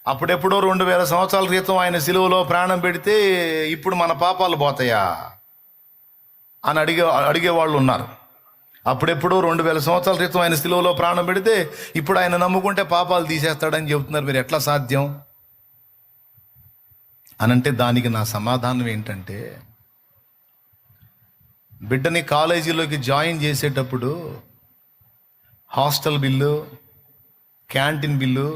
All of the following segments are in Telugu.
అప్పుడెప్పుడో 2000 సంవత్సరాల క్రితం ఆయన సిలువలో ప్రాణం పెడితే ఇప్పుడు మన పాపాలు పోతాయా అని అడిగేవాళ్ళు ఉన్నారు. అప్పుడెప్పుడో 2000 సంవత్సరాల క్రితం ఆయన సిలువలో ప్రాణం పెడితే ఇప్పుడు ఆయన నమ్ముకుంటే పాపాలు తీసేస్తాడని చెబుతున్నారు. మీరు ఎట్లా సాధ్యం అనంటే దానికి నా సమాధానం ఏంటంటే, బిడ్డని కాలేజీలోకి జాయిన్ చేసేటప్పుడు హాస్టల్ బిల్లు, క్యాంటీన్ బిల్లు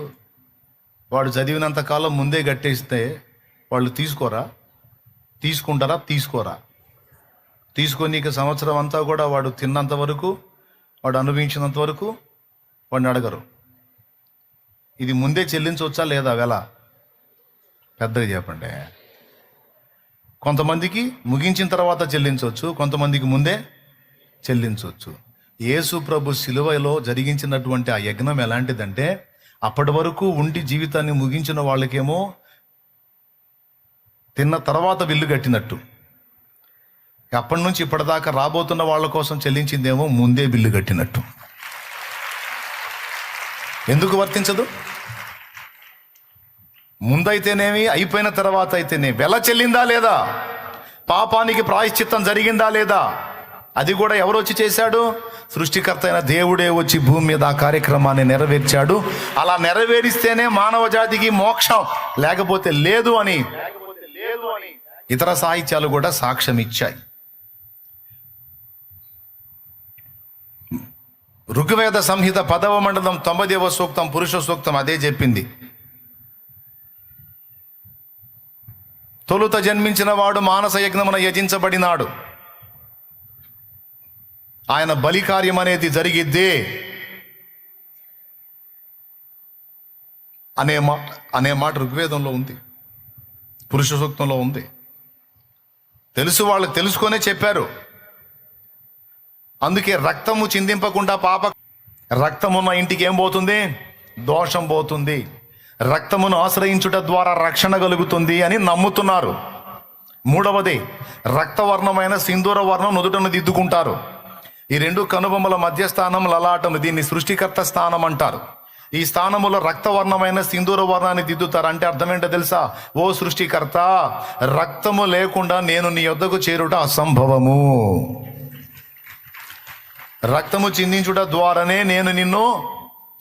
వాడు చదివినంత కాలం ముందే కట్టేస్తే వాళ్ళు తీసుకుంటారా? తీసుకొని సంవత్సరం అంతా కూడా వాడు తిన్నంత వరకు, వాడు అనుభవించినంత వరకు వాడిని అడగరు. ఇది ముందే చెల్లించవచ్చా లేదా? వెల పెద్దగా చెప్పండి. కొంతమందికి ముగించిన తర్వాత చెల్లించవచ్చు, కొంతమందికి ముందే చెల్లించవచ్చు. యేసు ప్రభు శిలువలో జరిగించినటువంటి ఆ యజ్ఞం ఎలాంటిదంటే, అప్పటి వరకు ఉండి జీవితాన్ని ముగించిన వాళ్ళకేమో తిన్న తర్వాత బిల్లు కట్టినట్టు, అప్పటి నుంచి ఇప్పటిదాకా రాబోతున్న వాళ్ళ కోసం చెల్లించిందేమో ముందే బిల్లు కట్టినట్టు. ఎందుకు వర్తించదు? ముందైతేనేమి, అయిపోయిన తర్వాత అయితేనే వెల చెల్లిందా లేదా? పాపానికి ప్రాయశ్చిత్తం జరిగిందా లేదా? అది కూడా ఎవరు వచ్చి చేశాడు? సృష్టికర్త అయిన దేవుడే వచ్చి భూమి మీద ఆ కార్యక్రమాన్ని నెరవేర్చాడు. అలా నెరవేరిస్తేనే మానవ జాతికి మోక్షం, లేకపోతే లేదు అని ఇతర సాహిత్యాలు కూడా సాక్ష్యం ఇచ్చాయి. ఋగ్వేద సంహిత 10వ మండలం 9వ సూక్తం, పురుష సూక్తం అదే చెప్పింది. తొలుత జన్మించిన వాడు మానస యజ్ఞమున యజించబడినాడు, ఆయన బలి కార్యం అనేది జరిగిద్దే అనే మాట ఋగ్వేదంలో ఉంది, పురుష సూక్తంలో ఉంది. వాళ్ళకి తెలుసుకొనే చెప్పారు. అందుకే రక్తము చిందింపకుండా రక్తమున్న ఇంటికి ఏం పోతుంది? దోషం పోతుంది. రక్తమును ఆశ్రయించుట ద్వారా రక్షణ కలుగుతుంది అని నమ్ముతున్నారు. మూడవది, రక్తవర్ణమైన సింధూర వర్ణం నుదుటను దిద్దుకుంటారు. ఈ రెండు కనుబొమ్మల మధ్య స్థానం లలాటము, దీన్ని సృష్టికర్త స్థానం అంటారు. ఈ స్థానములో రక్తవర్ణమైన సింధూర వర్ణాన్ని దిద్దుతారు. అంటే అర్థం ఏంటో తెలుసా? ఓ సృష్టికర్త, రక్తము లేకుండా నేను నీ యొద్దకు చేరుట అసంభవము. రక్తము చిందించుట ద్వారానే నేను నిన్ను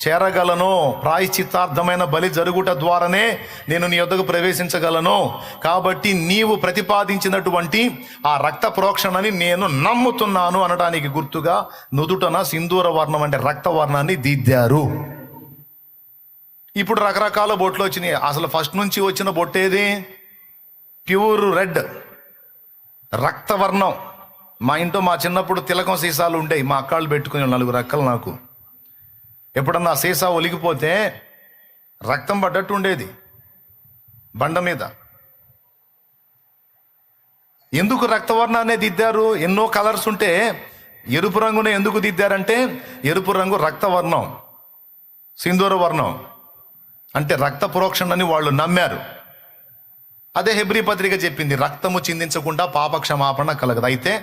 చేరగలను. ప్రాయశ్చిత్తార్థమైన బలి జరుగుట ద్వారానే నేను నీ యొద్దకు ప్రవేశించగలను. కాబట్టి నీవు ప్రతిపాదించినటువంటి ఆ రక్త ప్రోక్షణని నేను నమ్ముతున్నాను అనడానికి గుర్తుగా నుదుటన సింధూర వర్ణం అంటే రక్తవర్ణాన్ని దిద్దారు. ఇప్పుడు రకరకాల బొట్లు వచ్చినాయి. అసలు ఫస్ట్ నుంచి వచ్చిన బొట్టేది ప్యూర్ రెడ్, రక్తవర్ణం. మా ఇంట్లో మా చిన్నప్పుడు తిలకం సీసాలు ఉండేవి, మా అక్కాళ్ళు పెట్టుకుని 4 అక్కలు. నాకు ఎప్పుడన్నా సీసా ఒలిగిపోతే రక్తం పడ్డట్టు ఉండేది బండ మీద. ఎందుకు రక్తవర్ణాన్ని దిద్దారు? ఎన్నో కలర్స్ ఉంటే ఎరుపు రంగునే ఎందుకు దిద్దారంటే, ఎరుపు రంగు రక్తవర్ణం, సింధూర వర్ణం అంటే రక్త ప్రోక్షణని వాళ్ళు నమ్మారు. అదే హెబ్రీ పత్రిక చెప్పింది, రక్తము చిందించకుండా పాప క్షమాపణ కలగదు. అయితే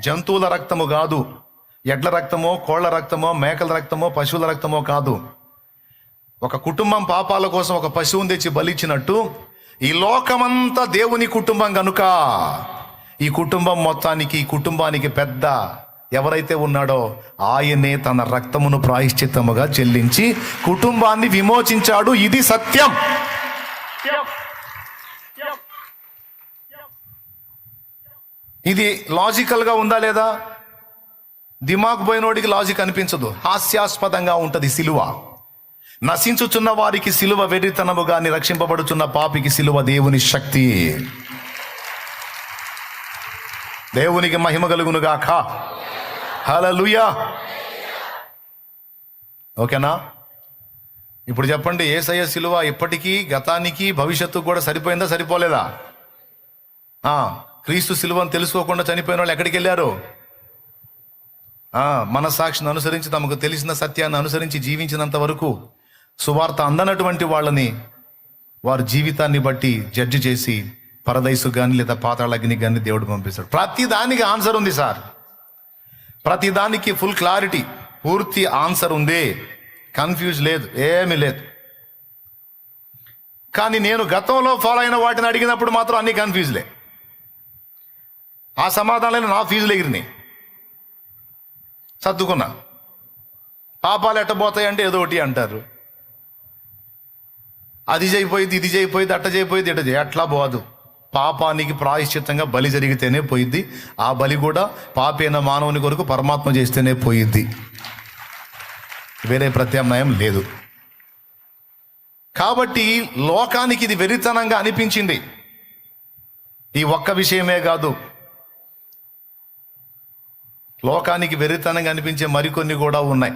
జంతువుల రక్తము కాదు, ఎడ్ల రక్తమో, కోళ్ల రక్తమో, మేకల రక్తమో, పశువుల రక్తమో కాదు. ఒక కుటుంబం పాపాల కోసం ఒక పశువుని తెచ్చి బలిచ్చినట్టు ఈ లోకమంతా దేవుని కుటుంబం కనుక ఈ కుటుంబం మొత్తానికి, ఈ కుటుంబానికి పెద్ద ఎవరైతే ఉన్నాడో ఆయనే తన రక్తమును ప్రాయశ్చిత్తముగా చెల్లించి కుటుంబాన్ని విమోచించాడు. ఇది సత్యం. ఇది లాజికల్గా ఉందా లేదా? దిమాగ్ పోయినోడికి లాజిక్ అనిపించదు, హాస్యాస్పదంగా ఉంటుంది. సిలువ నశించుచున్న వారికి సిలువ వెర్రితనము గాని, రక్షింపబడుచున్న పాపికి సిలువ దేవుని శక్తి. దేవునికి మహిమ కలుగునుగాక. హల్లెలూయా. ఓకేనా? ఇప్పుడు చెప్పండి, యేసయ్య సిలువ ఇప్పటికీ, గతానికి, భవిష్యత్తుకు కూడా సరిపోయిందా? సరిపోలేదా? క్రీస్తు సిలువను తెలుసుకోకుండా చనిపోయిన వాళ్ళు ఎక్కడికి వెళ్ళారు? మనస్సాక్షిని అనుసరించి, తమకు తెలిసిన సత్యాన్ని అనుసరించి జీవించినంత వరకు సువార్త అందనటువంటి వాళ్ళని వారి జీవితాన్ని బట్టి జడ్జి చేసి పరదైసు కానీ లేదా పాతాళాగ్ని కానీ దేవుడు పంపిస్తాడు. ప్రతి దానికి ఆన్సర్ ఉంది సార్, ప్రతి దానికి ఫుల్ క్లారిటీ, పూర్తి ఆన్సర్ ఉంది. కన్ఫ్యూజ్ లేదు, ఏమీ లేదు. కానీ నేను గతంలో ఫాలో అయిన వాటిని అడిగినప్పుడు మాత్రం అన్ని కన్ఫ్యూజ్లే. ఆ సమాధానాలు నా ఫీజులు ఎగిరినాయి. సర్దుకున్నా. పాపాలు ఎట్టబోతాయి అంటే ఏదో ఒకటి అంటారు. అది చేయిపోయింది, ఇది చేయిపోయింది, అట్ట చేయిపోయింది, ఇట చేయి. అట్లా పోదు. పాపానికి ప్రాయశ్చిత్తంగా బలి జరిగితేనే పోయిద్ది. ఆ బలి కూడా పాపైన మానవుని కొరకు పరమాత్మ చేస్తేనే పోయిద్ది. వేరే ప్రత్యామ్నాయం లేదు. కాబట్టి లోకానికి ఇది వెరితనంగా అనిపించింది. ఈ ఒక్క విషయమే కాదు, లోకానికి వెరితనంగా అనిపించే మరికొన్ని కూడా ఉన్నాయి.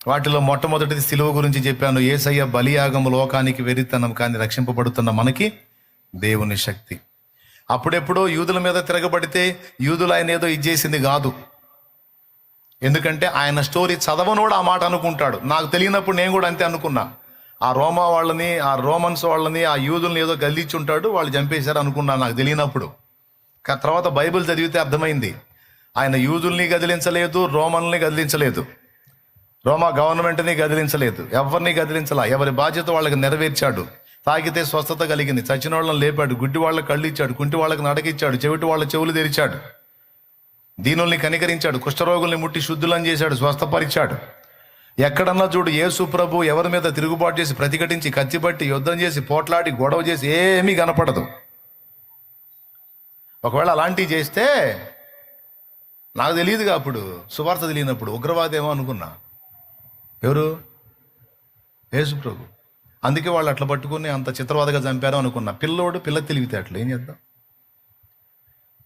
వాటిలో మొట్టమొదటిది సిలువ గురించి చెప్పాను. యేసయ్య బలియాగము లోకానికి వెరితనం, కానీ రక్షింపబడుతున్న మనకి దేవుని శక్తి. అప్పుడెప్పుడో యూదుల మీద తిరగబడితే యూదులు ఆయన ఏదో ఇచ్చేసింది కాదు. ఎందుకంటే ఆయన స్టోరీ చదవనోడు ఆ మాట అనుకుంటాడు. నాకు తెలియనప్పుడు నేను కూడా అంతే అనుకున్నా. ఆ రోమా వాళ్ళని, ఆ రోమన్స్ వాళ్ళని, ఆ యూదుల్ని ఏదో గల్లించి ఉంటాడు, వాళ్ళు చంపేశారు అనుకున్నా నాకు తెలియనప్పుడు. తర్వాత బైబిల్ చదివితే అర్థమైంది, ఆయన యూదుల్ని గదిలించలేదు, రోమన్లని గదిలించలేదు, రోమా గవర్నమెంట్ని గదిలించలేదు, ఎవరిని గదిలించలా. ఎవరి బాధ్యత వాళ్ళకి నెరవేర్చాడు. తాగితే స్వస్థత కలిగింది, చచ్చిన వాళ్ళని లేపాడు, గుడ్డి వాళ్ళకి కళ్ళు ఇచ్చాడు, కుంటి వాళ్ళకి నడకిచ్చాడు, చెవిటి వాళ్ళ చెవులు తెరిచాడు, దీనుల్ని కనికరించాడు, కుష్ఠరోగుల్ని ముట్టి శుద్ధులని చేశాడు, స్వస్థపరిచాడు. ఎక్కడన్నా చూడు యేసు ప్రభు ఎవరి మీద తిరుగుబాటు చేసి, ప్రతిఘటించి, కత్తిపట్టి, యుద్ధం చేసి, పోట్లాడి, గొడవ చేసి ఏమీ కనపడదు. ఒకవేళ అలాంటివి చేస్తే నాకు తెలియదుగా, అప్పుడు సువార్త తెలియనప్పుడు ఉగ్రవాదేమో అనుకున్నా. ఎవరు? యేసు ప్రభు. అందుకే వాళ్ళు అట్లా పట్టుకుని అంత చిత్రవాదగా చంపారు అనుకున్నా. పిల్ల తెలివితే అట్లా ఏం చేద్దాం.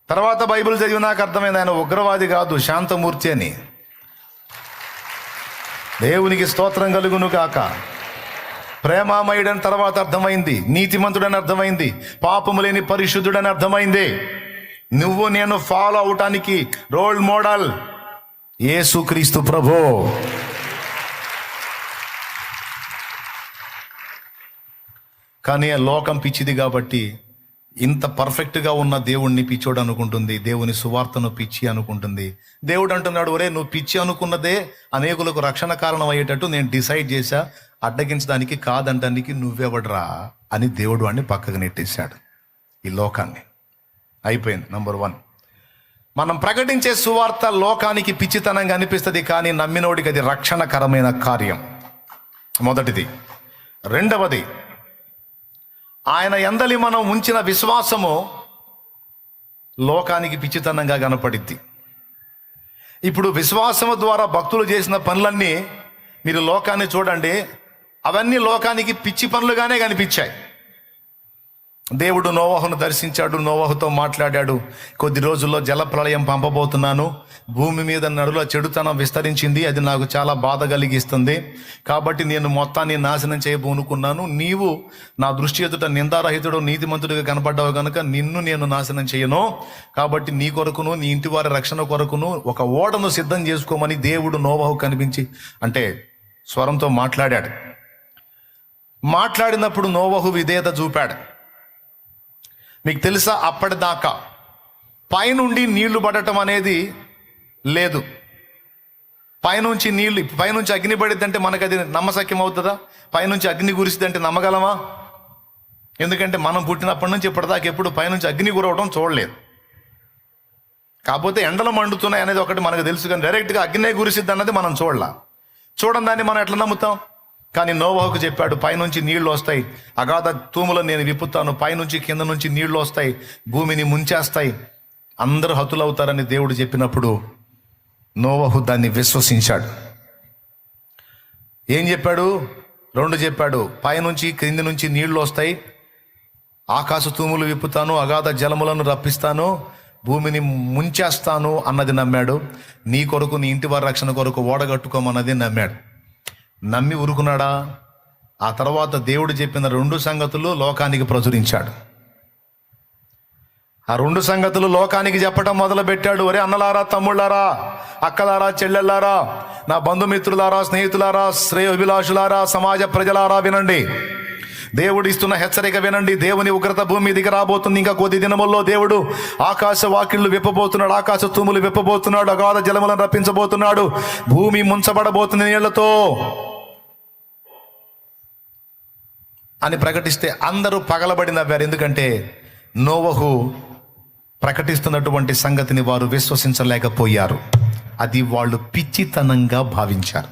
తర్వాత బైబిల్ చదివి నాకు అర్థమైంది, ఆయన ఉగ్రవాది కాదు, శాంతమూర్తి అని. దేవునికి స్తోత్రం కలుగును కాక. ప్రేమామయుడని తర్వాత అర్థమైంది, నీతిమంతుడని అర్థమైంది, పాపము లేని పరిశుద్ధుడని అర్థమైంది. నువ్వు నేను ఫాలో అవటానికి రోల్ మోడల్ యేసుక్రీస్తు ప్రభు. కానీ లోకం పిచ్చిది కాబట్టి ఇంత పర్ఫెక్ట్గా ఉన్న దేవుణ్ణి పిచ్చోడు అనుకుంటుంది, దేవుని సువార్తను పిచ్చి అనుకుంటుంది. దేవుడు అంటున్నాడు, ఒరే నువ్వు పిచ్చి అనుకున్నదే అనేకులకు రక్షణ కారణం అయ్యేటట్టు నేను డిసైడ్ చేశా, అడ్డగించడానికి కాదంటానికి నువ్వెవడరా అని దేవుడు వాడిని పక్కకు నెట్టేశాడు. ఈ లోకాన్ని అయిపోయింది. నంబర్ 1, మనం ప్రకటించే సువార్త లోకానికి పిచ్చితనంగా అనిపిస్తుంది, కానీ నమ్మినోడికి అది రక్షణకరమైన కార్యం. మొదటిది. రెండవది, ఆయన యందలి మనం ఉంచిన విశ్వాసము లోకానికి పిచ్చితనంగా కనపడిద్ది. ఇప్పుడు విశ్వాసము ద్వారా భక్తులు చేసిన పనులన్నీ మీరు లోకాన్ని చూడండి, అవన్నీ లోకానికి పిచ్చి పనులుగానే కనిపించాయి. దేవుడు నోవహును దర్శించాడు, నోవహుతో మాట్లాడాడు, కొద్ది రోజుల్లో జలప్రళయం పంపబోతున్నాను, భూమి మీద నడుల చెడుతనం విస్తరించింది, అది నాకు చాలా బాధ కలిగిస్తుంది, కాబట్టి నేను మొత్తాన్ని నాశనం చేయబోనుకున్నాను. నీవు నా దృష్టి ఎదుట నిందారహితుడు నీతిమంతుడిగా కనపడ్డావు కనుక నిన్ను నేను నాశనం చేయను, కాబట్టి నీ కొరకును నీ ఇంటి వారి రక్షణ కొరకును ఒక ఓడను సిద్ధం చేసుకోమని దేవుడు నోవహు కనిపించి అంటే స్వరంతో మాట్లాడాడు. మాట్లాడినప్పుడు నోవహు విధేయత చూపాడు. మీకు తెలుసా, అప్పటిదాకా పైనుండి నీళ్లు పడటం అనేది లేదు. పైనుంచి అగ్ని పడిద్దంటే మనకు అది నమ్మశక్యం అవుతుందా? పైనుంచి అగ్ని కురిసిద్దంటే నమ్మగలమా? ఎందుకంటే మనం పుట్టినప్పటి నుంచి ఇప్పటిదాకా ఎప్పుడు పైనుంచి అగ్ని కురవడం చూడలేదు. కాకపోతే ఎండలు మండుతున్నాయి అనేది ఒకటి మనకు తెలుసు, కానీ డైరెక్ట్గా అగ్నే కురిసిద్ది అన్నది మనం చూడని దాన్ని మనం ఎట్లా నమ్ముతాం? కానీ నోవహుకు చెప్పాడు, పైనుంచి నీళ్లు వస్తాయి, అగాధ తూములను నేను విప్పుతాను, పైనుంచి కింద నుంచి నీళ్లు వస్తాయి, భూమిని ముంచేస్తాయి, అందరూ హతులవుతారని దేవుడు చెప్పినప్పుడు నోవహు దాన్ని విశ్వసించాడు. ఏం చెప్పాడు? 2 చెప్పాడు, పైనుంచి క్రింది నుంచి నీళ్లు వస్తాయి, ఆకాశ తూములు విప్పుతాను, అగాధ జలములను రప్పిస్తాను, భూమిని ముంచేస్తాను అన్నది నమ్మాడు. నీ కొరకు నీ ఇంటి వారి రక్షణ కొరకు ఓడగట్టుకోమన్నది నమ్మాడు. నమ్మి ఉరుకున్నాడా? ఆ తర్వాత దేవుడు చెప్పిన 2 సంగతులు లోకానికి ప్రచురించాడు. ఆ 2 సంగతులు లోకానికి చెప్పడం మొదలు పెట్టాడు. ఒరే అన్నలారా, తమ్ముళ్ళారా, అక్కలారా, చెల్లెళ్ళారా, నా బంధుమిత్రులారా, స్నేహితులారా, శ్రేయోభిలాషులారా, సమాజ ప్రజలారా, వినండి. దేవుడు ఇస్తున్న హెచ్చరిక వినండి. దేవుని ఉగ్రత భూమి దిగి రాబోతుంది. ఇంకా కొద్ది దినముల్లో దేవుడు ఆకాశ వాకిళ్లు విప్పబోతున్నాడు, ఆకాశ తూములు విప్పబోతున్నాడు, అగాధ జలములను రప్పించబోతున్నాడు, భూమి ముంచబడబోతుంది నీళ్లతో. అని ప్రకటిస్తే అందరూ పగలబడి నవ్వారు. ఎందుకంటే నోవహు ప్రకటిస్తున్నటువంటి సంగతిని వారు విశ్వసించలేకపోయారు. అది వాళ్ళు పిచ్చితనంగా భావించారు.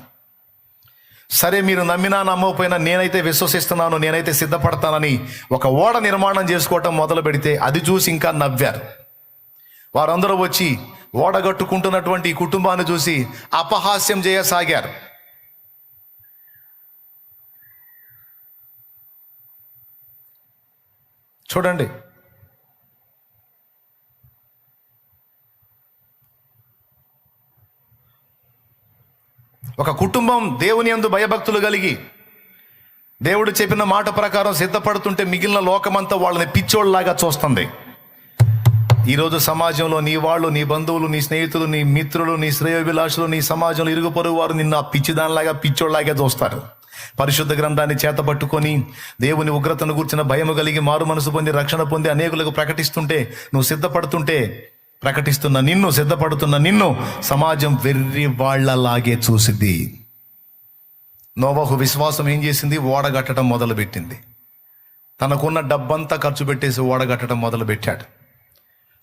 సరే, మీరు నమ్మినా నమ్మకపోయినా నేనైతే విశ్వసిస్తున్నాను, నేనైతే సిద్ధపడతానని ఒక ఓడ నిర్మాణం చేసుకోవటం మొదలు పెడితే అది చూసి ఇంకా నవ్వారు. వారందరూ వచ్చి ఓడగట్టుకుంటున్నటువంటి ఈ కుటుంబాన్ని చూసి అపహాస్యం చేయసాగారు. చూడండి, ఒక కుటుంబం దేవుని యందు భయభక్తులు కలిగి దేవుడు చెప్పిన మాట ప్రకారం సిద్ధపడుతుంటే మిగిలిన లోకమంతా వాళ్ళని పిచ్చోళ్ళలాగా చూస్తుంది. ఈరోజు సమాజంలో నీ వాళ్ళు, నీ బంధువులు, నీ స్నేహితులు, నీ మిత్రులు, నీ శ్రేయోభిలాషులు, నీ సమాజంలో ఇరుగు పొరుగు వారు నిన్ను ఆ పిచ్చిదానిలాగా, పిచ్చోళ్ళలాగా చూస్తారు. పరిశుద్ధ గ్రంథాన్ని చేత పట్టుకొని దేవుని ఉగ్రతను గూర్చిన భయము కలిగి మారు మనసు పొంది రక్షణ పొంది అనేకులకు ప్రకటిస్తుంటే, నువ్వు సిద్ధపడుతుంటే, ప్రకటిస్తున్న నిన్ను, సిద్ధపడుతున్న నిన్ను సమాజం వెర్రి వాళ్లలాగే చూసింది. నోవహు విశ్వాసం ఏం చేసింది? ఓడగట్టడం మొదలుపెట్టింది. తనకున్న డబ్బంతా ఖర్చు పెట్టేసి ఓడగట్టడం మొదలుపెట్టాడు.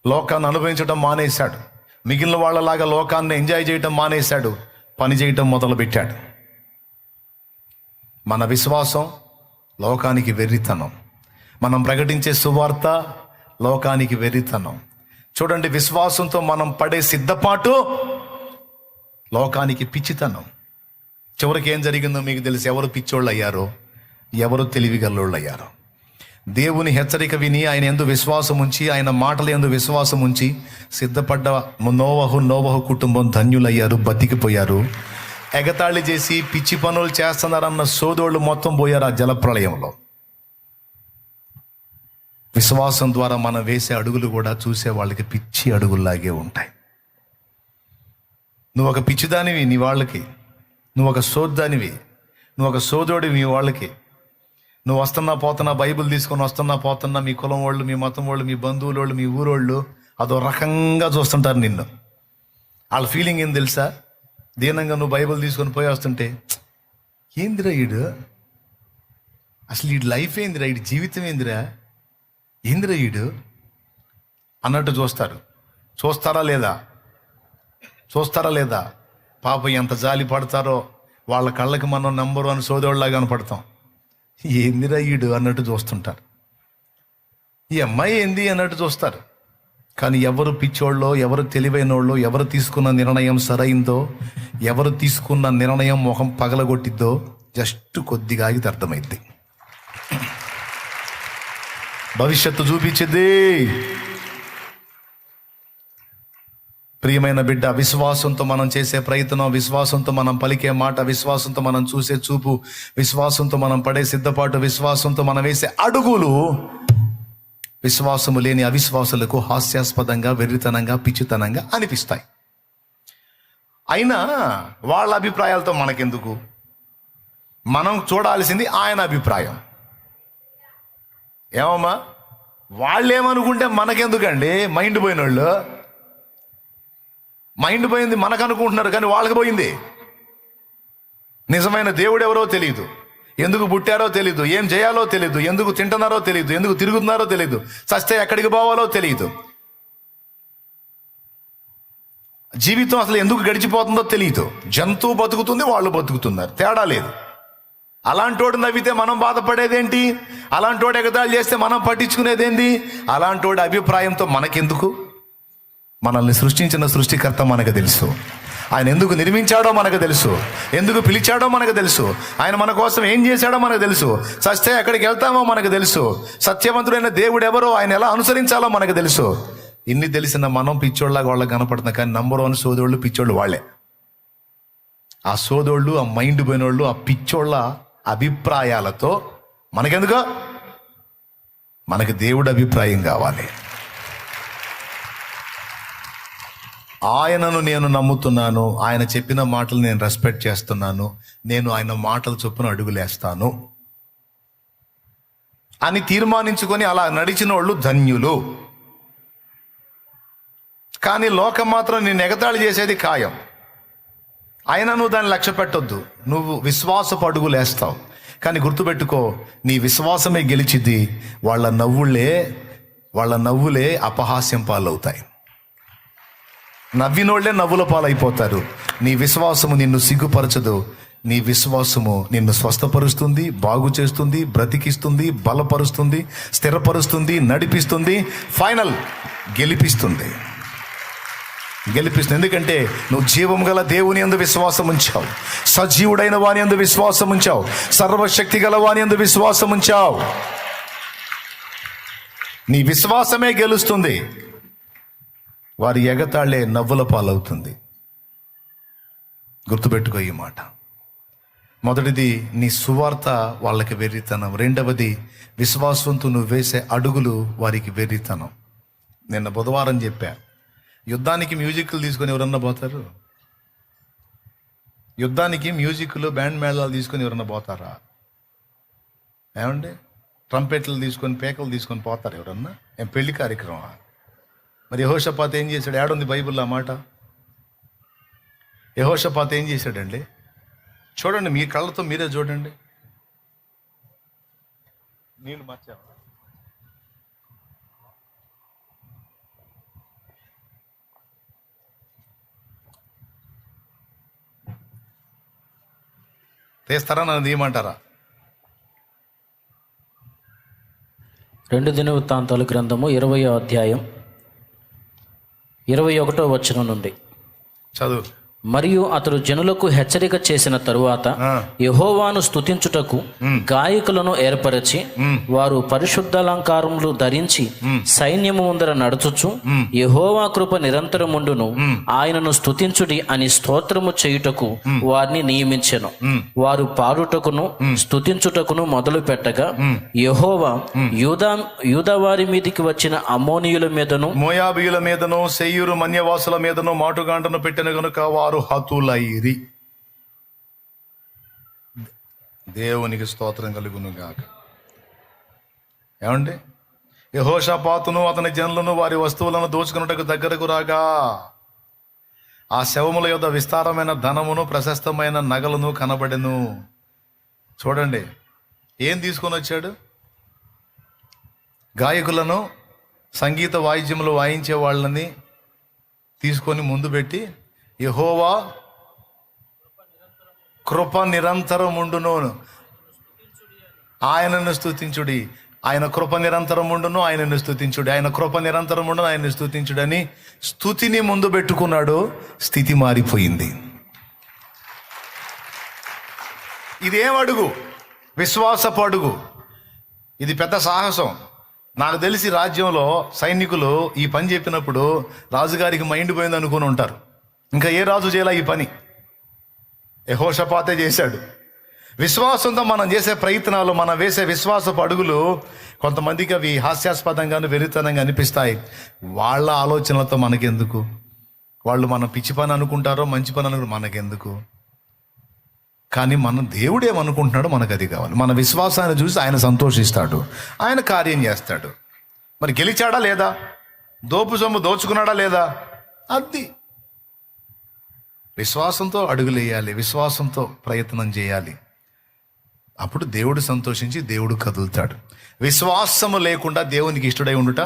లోకాన్ని అనుభవించడం మానేశాడు. మిగిలిన వాళ్ళలాగా లోకాన్ని ఎంజాయ్ చేయడం మానేశాడు. పని చేయటం మొదలుపెట్టాడు. మన విశ్వాసం లోకానికి వెర్రితనం. మనం ప్రకటించే సువార్త లోకానికి వెర్రితనం. చూడండి, విశ్వాసంతో మనం పడే సిద్ధపాటు లోకానికి పిచ్చితనం. చివరికి ఏం జరిగిందో మీకు తెలుసు. ఎవరు పిచ్చోళ్ళు అయ్యారో, ఎవరు తెలివిగల్లోళ్ళు అయ్యారో. దేవుని హెచ్చరిక విని ఆయన యందు విశ్వాసం ఉంచి, ఆయన మాటల యందు విశ్వాసం ఉంచి సిద్ధపడ్డ నోవహు కుటుంబం ధన్యులయ్యారు, బతికిపోయారు. ఎగతాళి చేసి పిచ్చి పనులు చేస్తున్నారన్న సోదోళ్ళు మొత్తం పోయారు ఆ జలప్రళయంలో. విశ్వాసం ద్వారా మనం వేసే అడుగులు కూడా చూసే వాళ్ళకి పిచ్చి అడుగుల్లాగే ఉంటాయి. నువ్వు ఒక పిచ్చిదానివి నీ వాళ్ళకి, నువ్వు ఒక సోద్దానివి, నువ్వు ఒక సోదోడివి మీ వాళ్ళకి. నువ్వు వస్తున్నా పోతున్నా, బైబిల్ తీసుకొని వస్తున్నా పోతున్నా, మీ కులం వాళ్ళు, మీ మతం వాళ్ళు, మీ బంధువుల వాళ్ళు, మీ ఊరోళ్ళు అదో రకంగా చూస్తుంటారు నిన్ను. వాళ్ళ ఫీలింగ్ ఏం తెలుసా? దీనంగా నువ్వు బైబిల్ తీసుకొని పోయి వస్తుంటే, ఏందిరా ఈడు, అసలు ఈ లైఫ్ ఏందిరా, ఈ జీవితం ఏందిరా, ఏందిరా ఈడు అన్నట్టు చూస్తారు. చూస్తారా లేదా? పాపం ఎంత జాలి పడతారో. వాళ్ళ కళ్ళకి మనం నంబరు అని సోదరులాగా కనపడతాం. ఏందిరా ఈడు అన్నట్టు చూస్తుంటారు. ఈ అమ్మాయి ఏంది అన్నట్టు చూస్తారు. కానీ ఎవరు పిచ్చోళ్ళో, ఎవరు తెలివైనోళ్ళో, ఎవరు తీసుకున్న నిర్ణయం సరైందో, ఎవరు తీసుకున్న నిర్ణయం మొహం పగలగొట్టిద్దో జస్ట్ కొద్దిగా ఆగితే అర్థమైంది. భవిష్యత్తు చూపించేది. ప్రియమైన బిడ్డ, విశ్వాసంతో మనం చేసే ప్రయత్నం, విశ్వాసంతో మనం పలికే మాట, విశ్వాసంతో మనం చూసే చూపు, విశ్వాసంతో మనం పడే సిద్ధపాటు, విశ్వాసంతో మనం వేసే అడుగులు విశ్వాసము లేని అవిశ్వాసులకు హాస్యాస్పదంగా, వెర్రితనంగా, పిచ్చితనంగా అనిపిస్తాయి. అయినా వాళ్ళ అభిప్రాయాలతో మనకెందుకు? మనం చూడాల్సింది ఆయన అభిప్రాయం. ఏమమ్మా, వాళ్ళు ఏమనుకుంటే మనకెందుకండి? మైండ్ పోయినోళ్ళు. మైండ్ పోయింది మనకు అనుకుంటున్నారు, కానీ వాళ్ళకి పోయింది. నిజమైన దేవుడు ఎవరో తెలియదు, ఎందుకు పుట్టారో తెలియదు, ఏం చేయాలో తెలియదు, ఎందుకు తింటున్నారో తెలియదు, ఎందుకు తిరుగుతున్నారో తెలియదు, చస్తే ఎక్కడికి పోవాలో తెలియదు, జీవితం అసలు ఎందుకు గడిచిపోతుందో తెలియదు. జంతువు బతుకుతుంది, వాళ్ళు బతుకుతున్నారు, తేడా లేదు. అలాంటోడు నవ్వితే మనం బాధపడేదేంటి? అలాంటోడు ఎగతాళి చేస్తే మనం పట్టించుకునేదేంటి? అలాంటోడి అభిప్రాయంతో మనకెందుకు? మనల్ని సృష్టించిన సృష్టికర్త మనకు తెలుసు. ఆయన ఎందుకు నిర్మించాడో మనకు తెలుసు, ఎందుకు పిలిచాడో మనకు తెలుసు, ఆయన మన కోసం ఏం చేశాడో మనకు తెలుసు, చస్తే ఎక్కడికి వెళ్తామో మనకు తెలుసు, సత్యవంతుడైన దేవుడు ఎవరో, ఆయన ఎలా అనుసరించాలో మనకు తెలుసు. ఇన్ని తెలిసిన మనం పిచ్చోళ్ళలాగా వాళ్ళకి కనపడుతున్నాం. కానీ నంబర్ 1 సోదోళ్ళు పిచ్చోళ్ళు వాళ్ళే. ఆ సోదోళ్ళు, ఆ మైండ్ పోయినోళ్ళు, ఆ పిచ్చోళ్ళ అభిప్రాయాలతో మనకెందుకో? మనకి దేవుడి అభిప్రాయం కావాలి. ఆయనను నేను నమ్ముతున్నాను, ఆయన చెప్పిన మాటలు నేను రెస్పెక్ట్ చేస్తున్నాను, నేను ఆయన మాటల చొప్పున అడుగులేస్తాను అని తీర్మానించుకొని అలా నడిచిన వాళ్ళు ధన్యులు. కానీ లోకం మాత్రం నేను ఎగతాళి చేసేది ఖాయం. అయినా నువ్వు దాన్ని లక్ష్య పెట్టొద్దు. నువ్వు విశ్వాసపు అడుగులేస్తావు. కానీ గుర్తుపెట్టుకో, నీ విశ్వాసమే గెలిచిద్ది. వాళ్ళ నవ్వులే అపహాస్యం పాలవుతాయి. నవ్వినోళ్లే నవ్వుల పాలైపోతారు. నీ విశ్వాసము నిన్ను సిగ్గుపరచదు. నీ విశ్వాసము నిన్ను స్వస్థపరుస్తుంది, బాగు చేస్తుంది, బ్రతికిస్తుంది, బలపరుస్తుంది, స్థిరపరుస్తుంది, నడిపిస్తుంది, ఫైనల్ గెలిపిస్తుంది. ఎందుకంటే నువ్వు జీవం గల దేవుని యందు విశ్వాసం ఉంచావు, సజీవుడైన వాని యందు విశ్వాసం ఉంచావు, సర్వశక్తి గల వాని యందు విశ్వాసం ఉంచావు. నీ విశ్వాసమే గెలుస్తుంది. వారి ఎగతాళే నవ్వుల పాలవుతుంది. గుర్తుపెట్టుకో ఈ మాట. మొదటిది, నీ సువార్త వాళ్ళకి వెర్రితనం. రెండవది, విశ్వాసంతో నువ్వు వేసే అడుగులు వారికి వెర్రితనం. నిన్న బుధవారం చెప్పా, యుద్ధానికి మ్యూజిక్లు తీసుకొని ఎవరన్నా పోతారు? యుద్ధానికి మ్యూజిక్లు, బ్యాండ్ మేళాలు తీసుకొని ఎవరన్నా పోతారా? ఏమండి, ట్రంపెట్లు తీసుకొని, పేకలు తీసుకొని పోతారు ఎవరన్నా? ఏం పెళ్లి కార్యక్రమం? మరి యెహోషాపాతు ఏం చేశాడు? ఏడుంది బైబిల్లో ఆ మాట? యెహోషాపాతు ఏం చేశాడండి? చూడండి, మీ కళ్ళతో మీరే చూడండి. నీళ్ళు మార్చావా? తీస్తారా? నన్ను తీయమంటారా? 2 దినవృత్తాంతాల గ్రంథము 20వ అధ్యాయం 21వ వచనం నుండి చదువు. మరియు అతడు జనులకు హెచ్చరిక చేసిన తరువాత యెహోవాను స్తుతించుటకు గాయకులను ఏర్పరచి, వారు పరిశుద్ధాలంకారములు ధరించి సైన్యము ముందర నడుచుచు, యెహోవా కృప నిరంతరముండును, ఆయనను స్తుతించుడి అని స్తోత్రము చేయుటకు వారిని నియమించెను. వారు పాడుటకును స్తుతించుటకును మొదలు పెట్టగా, యెహోవా యూదా వారి మీదికి వచ్చిన అమ్మోనీయుల మీదను, మోయాబీయుల మీదను, సెయ్యూరు మన్యవాసుల మీదను మాటుగాంటను పెట్టిన గనుక వారు హతులైరి. దేవునికి స్తోత్రం కలుగును గాక. ఏమండి, యెహోషాపాతును అతని జనులను వారి వస్తువులను దోచుకున్నటకు దగ్గరకు రాగా, ఆ శవముల యొద్ద విస్తారమైన ధనమును, ప్రశస్తమైన నగలను కనబడెను. చూడండి, ఏం తీసుకొని వచ్చాడు? గాయకులను, సంగీత వాయిద్యములు వాయించే వాళ్ళని తీసుకొని ముందు పెట్టి, యెహోవా కృప నిరంతరముండును, ఆయనను స్తుతించుడి. ఆయన కృప నిరంతరముండును, ఆయనను స్తుతించుడి. ఆయన కృప నిరంతరముండును, ఆయనను స్తుతించుడని స్తుతిని ముందు పెట్టుకున్నాడు. స్థితి మారిపోయింది. ఇదేం అడుగు? విశ్వాసపు అడుగు. ఇది పెద్ద సాహసం. నాకు తెలిసి రాజ్యంలో సైనికులు ఈ పని చెప్పినప్పుడు రాజుగారికి మైండ్ పోయింది అనుకుని ఉంటారు. ఇంకా ఏ రాజు చేయాల ఈ పని? యెహోషాపాతే చేశాడు. విశ్వాసంతో మనం చేసే ప్రయత్నాలు, మనం వేసే విశ్వాసపు అడుగులు కొంతమందికి అవి హాస్యాస్పదంగాను, వెరితనంగా అనిపిస్తాయి. వాళ్ళ ఆలోచనలతో మనకెందుకు? వాళ్ళు మనం పిచ్చి పని అనుకుంటారో, మంచి పని అనుకుంటారో, మనకెందుకు? కానీ మన దేవుడు ఏమనుకుంటున్నాడో మనకు అది కావాలి. మన విశ్వాసాన్ని చూసి ఆయన సంతోషిస్తాడు, ఆయన కార్యం చేస్తాడు. మరి గెలిచాడా లేదా? దోపు సొమ్ము దోచుకున్నాడా లేదా? అది విశ్వాసంతో అడుగులేయాలి, విశ్వాసంతో ప్రయత్నం చేయాలి. అప్పుడు దేవుడు సంతోషించి దేవుడు కదులుతాడు. విశ్వాసము లేకుండా దేవునికి ఇష్టడై ఉండుట,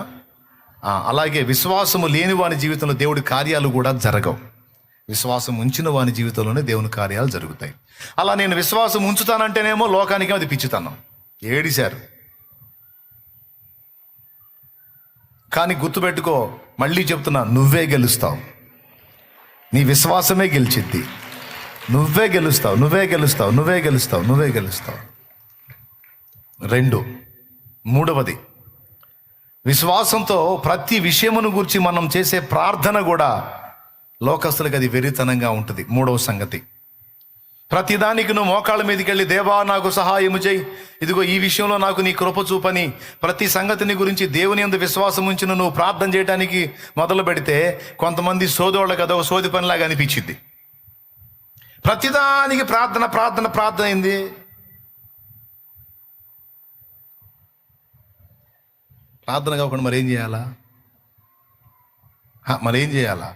అలాగే విశ్వాసము లేని వాని జీవితంలో దేవుడి కార్యాలు కూడా జరగవు. విశ్వాసం ఉంచిన వాని జీవితంలోనే దేవుని కార్యాలు జరుగుతాయి. అలా నేను విశ్వాసం ఉంచుతానంటేనేమో లోకానికి అది పిచ్చితనం, ఏడిశారు. కానీ గుర్తుపెట్టుకో, మళ్ళీ చెప్తున్నా, నువ్వే గెలుస్తావు. నీ విశ్వాసమే గెలిచిద్ది. నువ్వే గెలుస్తావు, నువ్వే గెలుస్తావు, నువ్వే గెలుస్తావు, నువ్వే గెలుస్తావు. 2, మూడవది, విశ్వాసంతో ప్రతి విషయమును గురించి మనం చేసే ప్రార్థన కూడా లోకస్తులకు అది వెరితనంగా ఉంటుంది. 3వ సంగతి, ప్రతిదానికి నువ్వు మోకాళ్ళ మీదకి వెళ్ళి, దేవా నాకు సహాయము చేయి, ఇదిగో ఈ విషయంలో నాకు నీ కృప చూపని ప్రతి సంగతిని గురించి దేవుని యందు విశ్వాసం ఉంచి నువ్వు ప్రార్థన చేయడానికి మొదలు పెడితే కొంతమంది సోదోళ్ళకి అదొక సోది పనిలాగా అనిపించింది. ప్రతిదానికి ప్రార్థన ప్రార్థన ప్రార్థన అయింది. ప్రార్థన కాకుండా మరేం చేయాలా?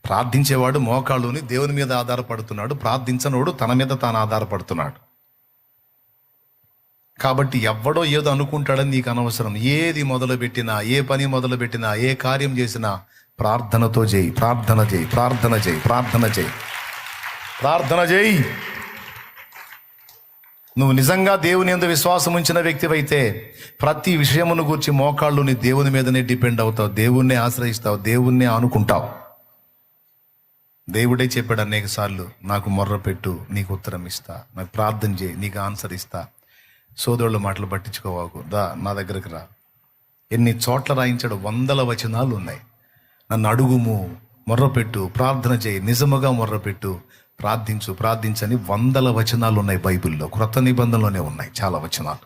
ప్రార్థించేవాడు మోకాళ్ళుని దేవుని మీద ఆధారపడుతున్నాడు, ప్రార్థించనోడు తన మీద తాను ఆధారపడుతున్నాడు. కాబట్టి ఎవడో ఏదో అనుకుంటాడని నీకు అనవసరం. ఏది మొదలుపెట్టినా, ఏ పని మొదలుపెట్టినా, ఏ కార్యం చేసినా ప్రార్థనతో చేయి, ప్రార్థన చేయి, ప్రార్థన చేయి, ప్రార్థన చేయి, ప్రార్థన చేయి. నువ్వు నిజంగా దేవుని యందు విశ్వాసం ఉంచిన వ్యక్తివైతే ప్రతి విషయమును గూర్చి మోకాళ్ళు నీ దేవుని మీదనే డిపెండ్ అవుతావు, దేవుణ్ణే ఆశ్రయిస్తావు, దేవుణ్ణే ఆనుకుంటావు. దేవుడే చెప్పాడు అనేక సార్లు, నాకు మొర్ర పెట్టు నీకు ఉత్తరం ఇస్తా, నాకు ప్రార్థన చేయి నీకు ఆన్సర్ ఇస్తా. సోదరుల మాటలు పట్టించుకోవాకు, దా నా దగ్గరకు రా. ఎన్ని చోట్ల రాయించాడు, 100 వచనాలు ఉన్నాయి. నన్ను అడుగుము, మొర్రపెట్టు, ప్రార్థన చేయి, నిజముగా మొర్రపెట్టు, ప్రార్థించు, ప్రార్థించని 100 వచనాలు ఉన్నాయి బైబిల్లో. క్రొత్త నిబంధనలోనే ఉన్నాయి చాలా వచనాలు.